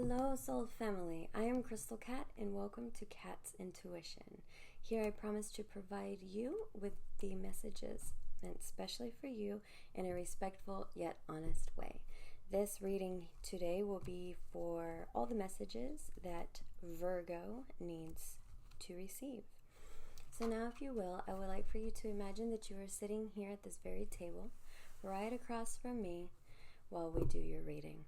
Hello, soul family. I am Krystal Kat, and welcome to Kat's Intuition. Here I promise to provide you with the messages meant especially for you in a respectful yet honest way. This reading today will be for all the messages that Virgo needs to receive. So now, if you will, I would like for you to imagine that you are sitting here at this very table, right across from me, while we do your reading.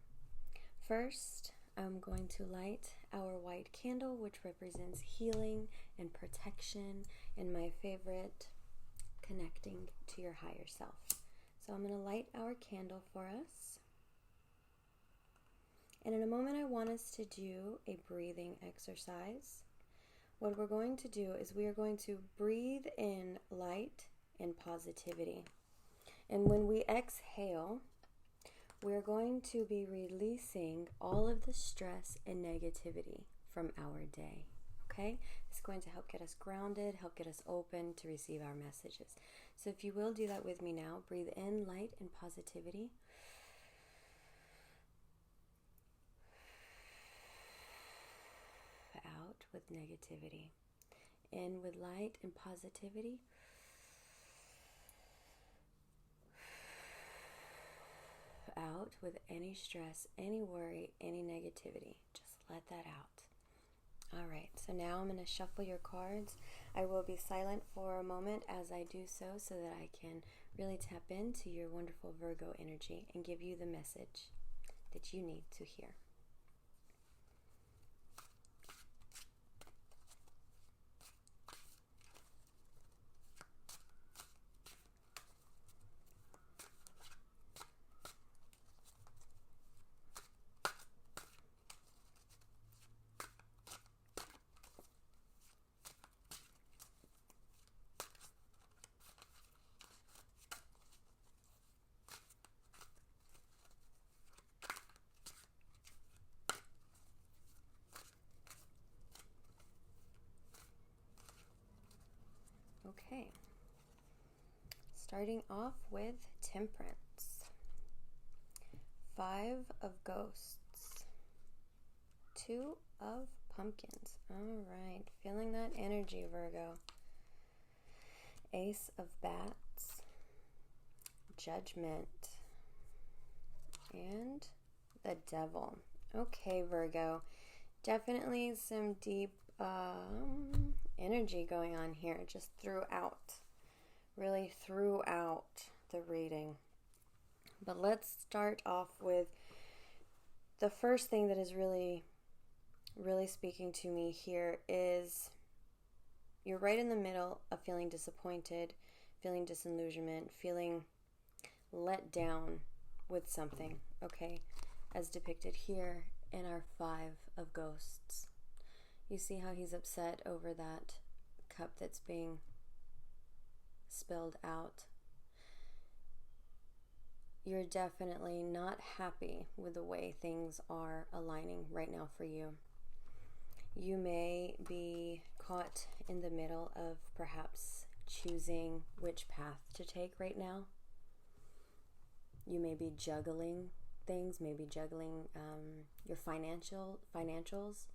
First, I'm going to light our white candle, which represents healing and protection, and my favorite, connecting to your higher self. So I'm going to light our candle for us. And in a moment, I want us to do a breathing exercise. What we're going to do is we are going to breathe in light and positivity. And when we exhale, we're going to be releasing all of the stress and negativity from our day, okay? It's going to help get us grounded, help get us open to receive our messages. So if you will do that with me now, breathe in light and positivity. Out with negativity. In with light and positivity. Out with any stress, any worry, any negativity. Just let that out. All right, so now I'm going to shuffle your cards. I will be silent for a moment as I do so that I can really tap into your wonderful Virgo energy and give you the message that you need to hear. Okay, starting off with Temperance. 5 of Ghosts. 2 of Pumpkins. All right, feeling that energy, Virgo. Ace of Bats. Judgment. And the Devil. Okay, Virgo. Definitely some deep energy going on here, just really throughout the reading. But let's start off with the first thing that is really speaking to me here is you're right in the middle of feeling disappointed, feeling disillusionment, feeling let down with something, okay, as depicted here in our 5 of Ghosts. You see how he's upset over that cup that's being spilled out. You're definitely not happy with the way things are aligning right now for you. You may be caught in the middle of perhaps choosing which path to take right now. You may be juggling things, maybe juggling your financials.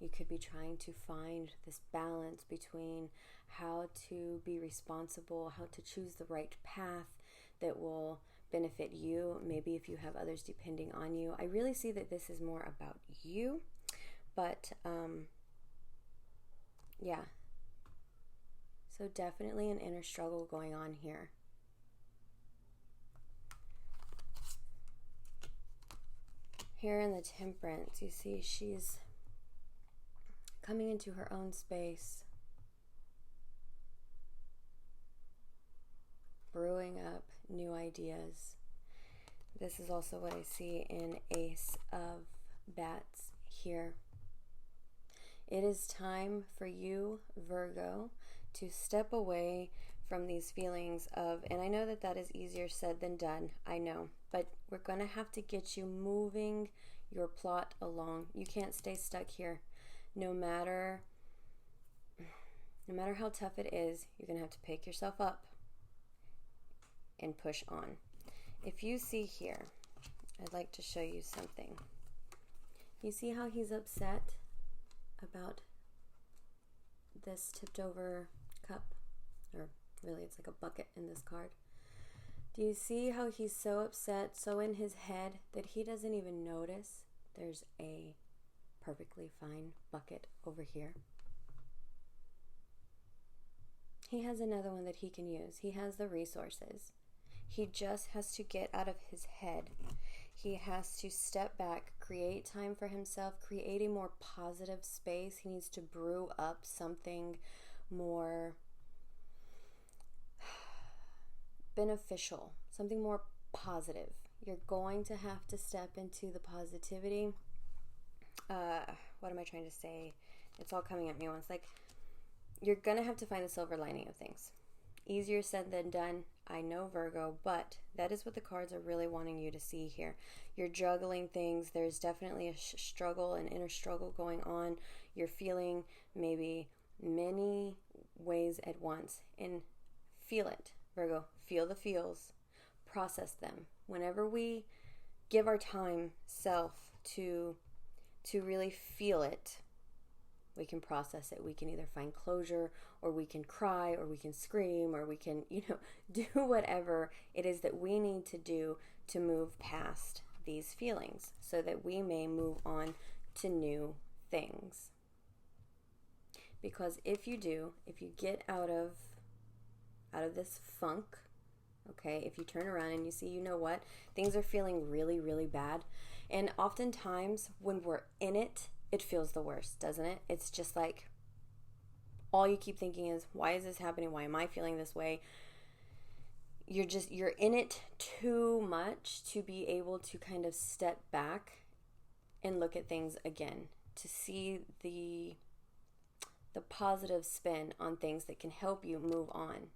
You could be trying to find this balance between how to be responsible, how to choose the right path that will benefit you, maybe if you have others depending on you. I really see that this is more about you, but yeah. So definitely an inner struggle going on here. Here in the Temperance, you see she's coming into her own space, brewing up new ideas. This is also what I see in Ace of Bats here. It is time for you, Virgo, to step away from these feelings of, and I know that is easier said than done, I know, but we're going to have to get you moving your plot along. You can't stay stuck here. No matter how tough it is, you're going to have to pick yourself up and push on. If you see here, I'd like to show you something. You see how he's upset about this tipped over cup? Or really, it's like a bucket in this card. Do you see how he's so upset, so in his head, that he doesn't even notice there's a perfectly fine bucket over here? He has another one that he can use. He has the resources. He just has to get out of his head. He has to step back, create time for himself, create a more positive space. He needs to brew up something more beneficial, something more positive. You're going to have to step into the positivity. What am I trying to say? It's all coming at me once. Like, you're going to have to find the silver lining of things. Easier said than done, I know, Virgo, but that is what the cards are really wanting you to see here. You're juggling things. There's definitely a struggle, an inner struggle going on. You're feeling maybe many ways at once. And feel it, Virgo. Feel the feels. Process them. Whenever we give our time, self, to really feel it, we can process it. We can either find closure, or we can cry, or we can scream, or we can, do whatever it is that we need to do to move past these feelings so that we may move on to new things. Because if you get out of this funk, okay, if you turn around and you see, you know what, things are feeling really, really bad. And oftentimes when we're in it, it feels the worst, doesn't it? It's just like all you keep thinking is, why is this happening? Why am I feeling this way? You're in it too much to be able to kind of step back and look at things again, to see the positive spin on things that can help you move on.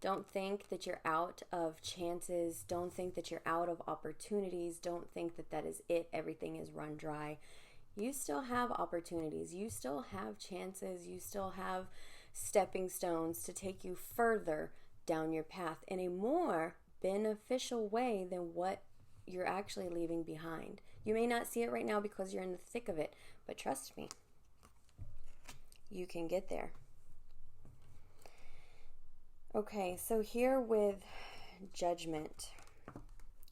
Don't think that you're out of chances. Don't think that you're out of opportunities. Don't think that is it. Everything is run dry. You still have opportunities. You still have chances. You still have stepping stones to take you further down your path in a more beneficial way than what you're actually leaving behind. You may not see it right now because you're in the thick of it, but trust me, you can get there. Okay, so here with Judgment,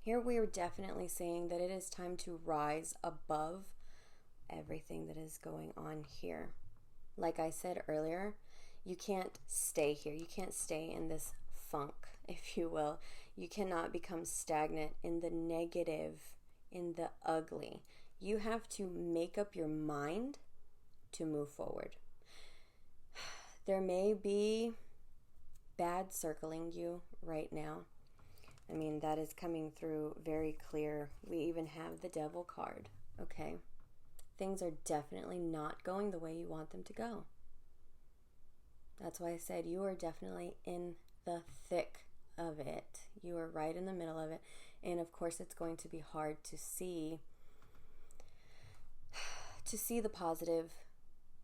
here we are definitely saying that it is time to rise above everything that is going on here. Like I said earlier, you can't stay here. You can't stay in this funk, if you will. You cannot become stagnant in the negative, in the ugly. You have to make up your mind to move forward. There may be bad circling you right now. I mean, that is coming through very clear. We even have the Devil card, okay? Things are definitely not going the way you want them to go. That's why I said you are definitely in the thick of it. You are right in the middle of it. And of course, it's going to be hard to see the positive,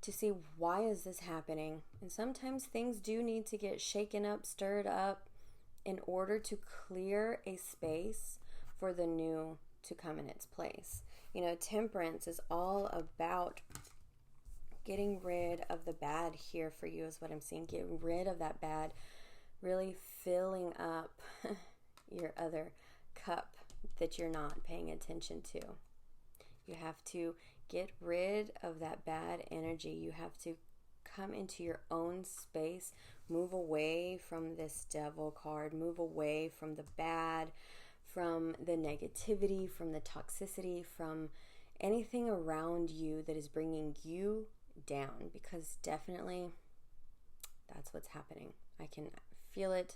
to see why is this happening. And sometimes things do need to get shaken up, stirred up, in order to clear a space for the new to come in its place. Temperance is all about getting rid of the bad here for you, is what I'm seeing. Getting rid of that bad, really filling up your other cup that you're not paying attention to. You have to get rid of that bad energy. You have to come into your own space, move away from this Devil card, move away from the bad, from the negativity, from the toxicity, from anything around you that is bringing you down, because definitely that's what's happening. I can feel it.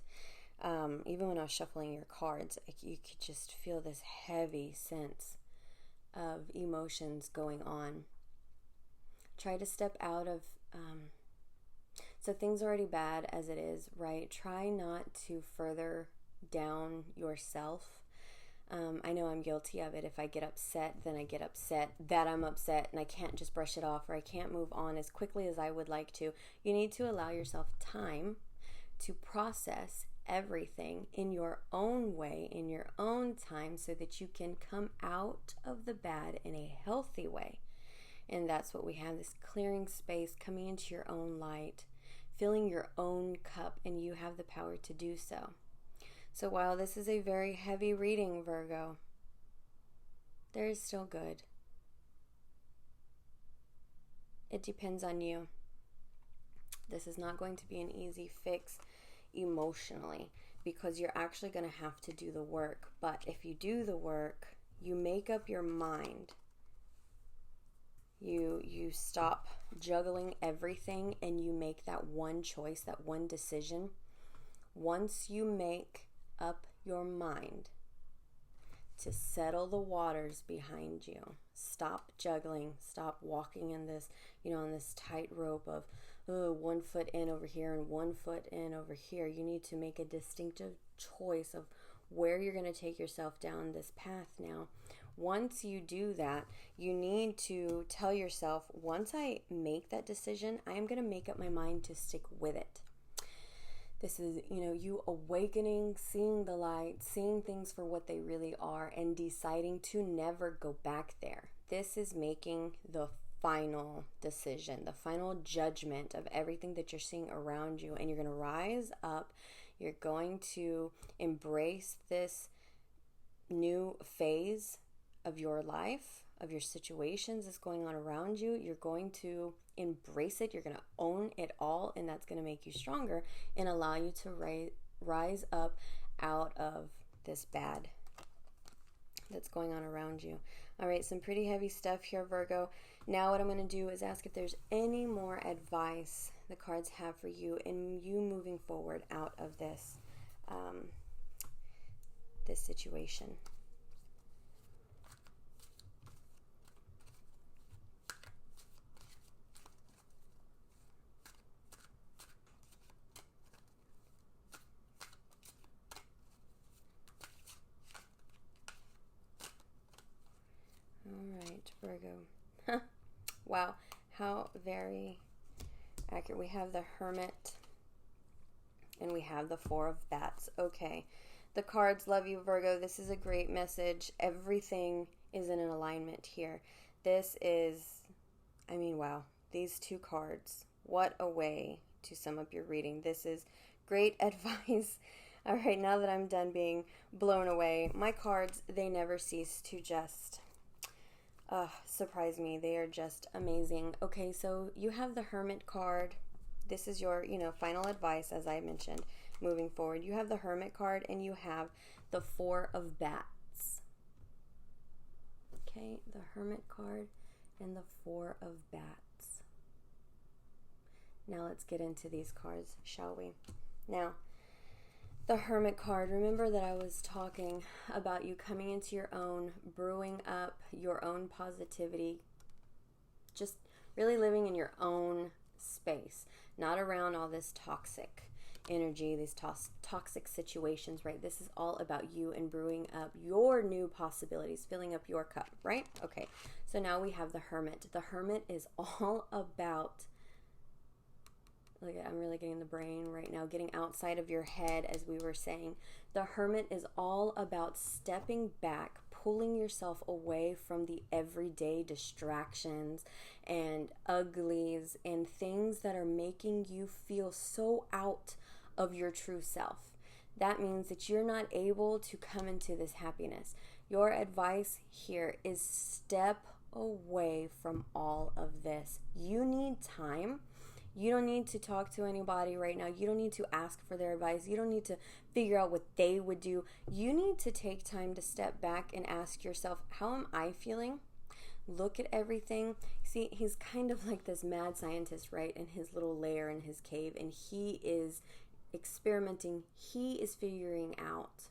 Even when I was shuffling your cards, you could just feel this heavy sense of emotions going on. Try to step out of so things are already bad as it is, right? Try not to further down yourself. I know I'm guilty of it. If I get upset, then I get upset that I'm upset, and I can't just brush it off, or I can't move on as quickly as I would like to. You need to allow yourself time to process everything in your own way, in your own time, so that you can come out of the bad in a healthy way. And that's what we have, this clearing space, coming into your own light, filling your own cup, and you have the power to do so. So while this is a very heavy reading, Virgo, there is still good. It depends on you. This is not going to be an easy fix emotionally, because you're actually going to have to do the work. But if you do the work, you make up your mind. You stop juggling everything and you make that one choice, that one decision. Once you make up your mind to settle the waters behind you, stop juggling, stop walking in this, on this tightrope of 1 foot in over here and 1 foot in over here. You need to make a distinctive choice of where you're going to take yourself down this path now. Once you do that, you need to tell yourself, once I make that decision, I am going to make up my mind to stick with it. This is, you awakening, seeing the light, seeing things for what they really are, and deciding to never go back there. This is making the final decision, the final judgment of everything that you're seeing around you. And you're going to rise up. You're going to embrace this new phase of your life, of your situations that's going on around you. You're going to embrace it. You're going to own it all, and that's going to make you stronger and allow you to rise up out of this bad that's going on around you. All right, some pretty heavy stuff here, Virgo. Now what I'm going to do is ask if there's any more advice the cards have for you in you moving forward out of this this situation. All right, Virgo. Wow, how very accurate. We have the Hermit and we have the Four of Bats. Okay, the cards love you, Virgo. This is a great message. Everything is in an alignment here. This is, wow, these two cards. What a way to sum up your reading. This is great advice. All right, now that I'm done being blown away, my cards, they never cease to just surprise me. They are just amazing. Okay, so you have the Hermit card. This is your, final advice, as I mentioned, moving forward. You have the Hermit card and you have the Four of Bats. Okay, the Hermit card and the Four of Bats. Now let's get into these cards, shall we? Now, the Hermit card, remember that I was talking about you coming into your own, brewing up your own positivity, just really living in your own space, not around all this toxic energy, these toxic situations, right? This is all about you and brewing up your new possibilities, filling up your cup, right? Okay, so now we have the Hermit. The Hermit is all about, look, I'm really getting the brain right now, getting outside of your head, as we were saying. The Hermit is all about stepping back, pulling yourself away from the everyday distractions and uglies and things that are making you feel so out of your true self. That means that you're not able to come into this happiness. Your advice here is step away from all of this. You need time. You don't need to talk to anybody right now. You don't need to ask for their advice. You don't need to figure out what they would do. You need to take time to step back and ask yourself, how am I feeling? Look at everything. See, he's kind of like this mad scientist, right? In his little lair in his cave, and he is experimenting. He is figuring out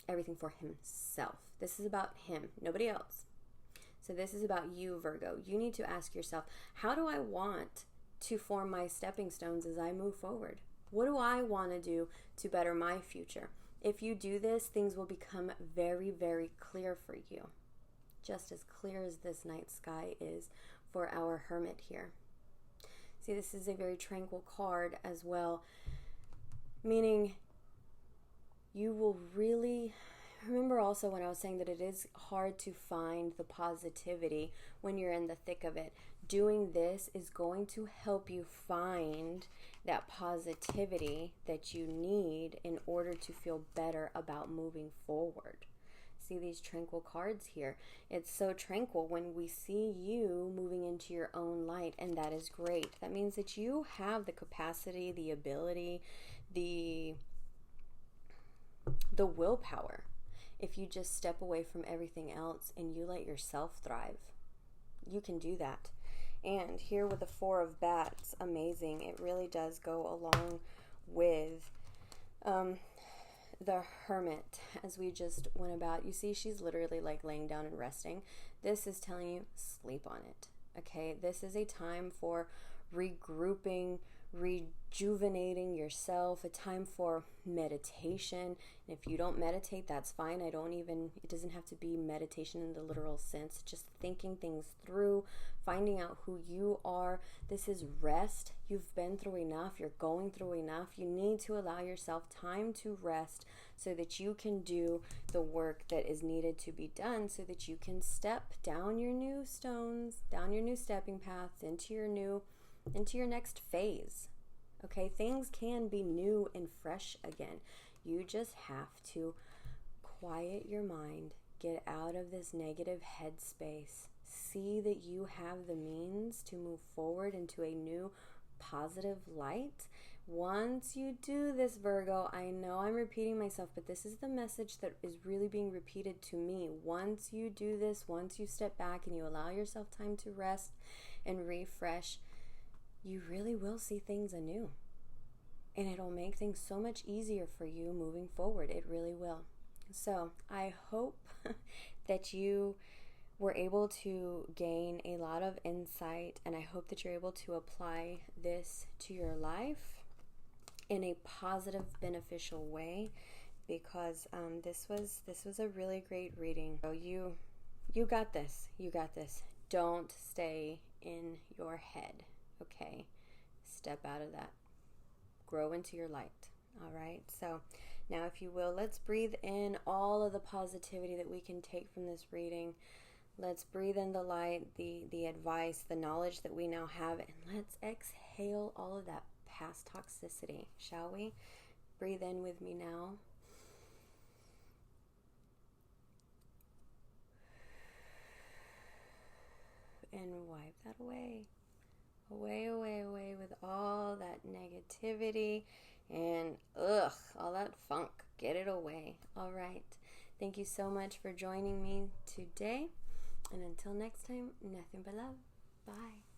everything for himself. This is about him, nobody else. So this is about you, Virgo. You need to ask yourself, how do I want to form my stepping stones as I move forward? What do I want to do to better my future? If you do this, things will become very, very clear for you. Just as clear as this night sky is for our Hermit here. See, this is a very tranquil card as well. Meaning you will really... Remember also when I was saying that it is hard to find the positivity when you're in the thick of it. Doing this is going to help you find that positivity that you need in order to feel better about moving forward. See these tranquil cards here. It's so tranquil when we see you moving into your own light, and that is great. That means that you have the capacity, the ability, the willpower. If you just step away from everything else and you let yourself thrive, you can do that. And here with the Four of Bats, amazing. It really does go along with the Hermit, as we just went about. You see, she's literally like laying down and resting. This is telling you, sleep on it. Okay, this is a time for regrouping, rejuvenating yourself, a time for meditation. And if you don't meditate, that's fine. It doesn't have to be meditation in the literal sense, just thinking things through, finding out who you are. This is rest. You've been through enough. You're going through enough. You need to allow yourself time to rest so that you can do the work that is needed to be done, so that you can step down your new stones, down your new stepping paths, into your next phase. Okay, things can be new and fresh again. You just have to quiet your mind, get out of this negative headspace, see that you have the means to move forward into a new positive light. Once you do this, Virgo, I know I'm repeating myself, but this is the message that is really being repeated to me. Once you do this, once you step back and you allow yourself time to rest and refresh, you really will see things anew. And it'll make things so much easier for you moving forward. It really will. So I hope that you were able to gain a lot of insight, and I hope that you're able to apply this to your life in a positive, beneficial way, because this was a really great reading. So you got this. You got this. Don't stay in your head. Okay, step out of that. Grow into your light. All right. So now, if you will, let's breathe in all of the positivity that we can take from this reading. Let's breathe in the light, the advice, the knowledge that we now have, and let's exhale all of that past toxicity, shall we? Breathe in with me now. And wipe that away. Away, away, away with all that negativity and all that funk. Get it away. All right. Thank you so much for joining me today. And until next time, nothing but love. Bye.